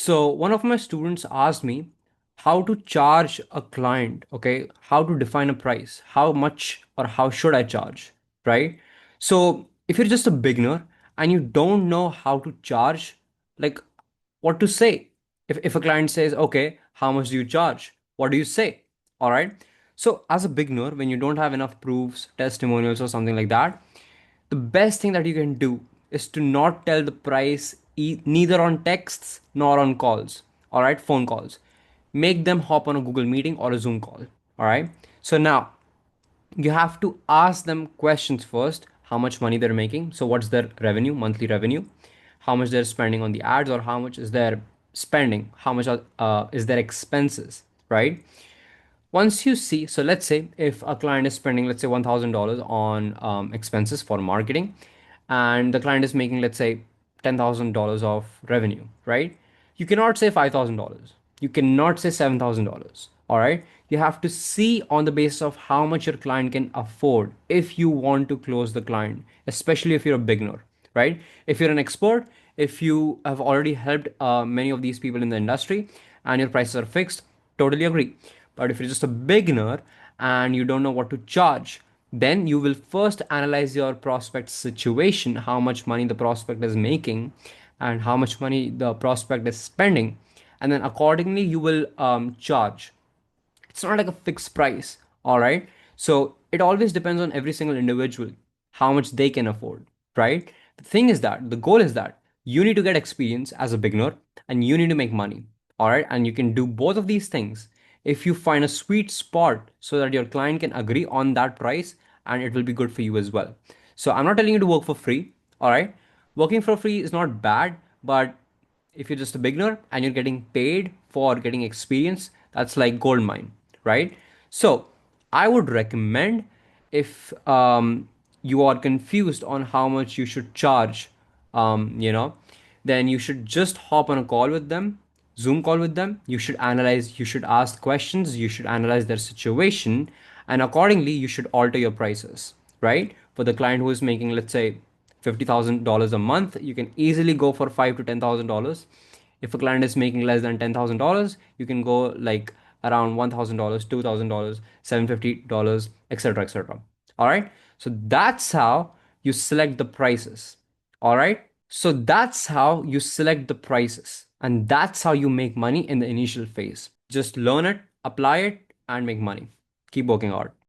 So one of my students asked me how to charge a client, okay? How to define a price, how much or how should I charge, right? So if you're just a beginner and you don't know how to charge, like what to say. If a client says, okay, how much do you charge? What do you say? All right. So as a beginner, when you don't have enough proofs, testimonials, or something like that, the best thing that you can do is to not tell the price neither on texts nor on calls. All right, phone calls. Make them hop on a Google meeting or a Zoom call. All right. So now you have to ask them questions first. How much money they're making, so what's their revenue, monthly revenue, how much they're spending on the ads, or how much is their spending, how much is their expenses, right? Once you see, so let's say if a client is spending, let's say $1,000 on expenses for marketing, and the client is making, let's say, $10,000 of revenue, right? You cannot say $5,000. You cannot say $7,000. All right. You have to see on the basis of how much your client can afford if you want to close the client, especially if you're a beginner, right? If you're an expert, if you have already helped many of these people in the industry and your prices are fixed, totally agree. But if you're just a beginner and you don't know what to charge, then you will first analyze your prospect situation, how much money the prospect is making and how much money the prospect is spending. And then accordingly, you will charge. It's not like a fixed price. All right. So it always depends on every single individual, how much they can afford, right? The thing is that the goal is that you need to get experience as a beginner and you need to make money. All right. And you can do both of these things if you find a sweet spot so that your client can agree on that price and it will be good for you as well. So I'm not telling you to work for free. All right. Working for free is not bad, but if you're just a beginner and you're getting paid for getting experience, that's like gold mine, right? So I would recommend, if you are confused on how much you should charge, you know, then you should just hop on a call with them, Zoom call with them. You should analyze, you should ask questions, you should analyze their situation, and accordingly, you should alter your prices, right? For the client who is making, let's say, $50,000 a month, you can easily go for $5 to $10,000. If a client is making less than $10,000, you can go like around $1,000, $2,000, $750, etc., etc. All right. So that's how you select the prices. All right. So that's how you select the prices. And that's how you make money in the initial phase. Just learn it, apply it, and make money. Keep working hard.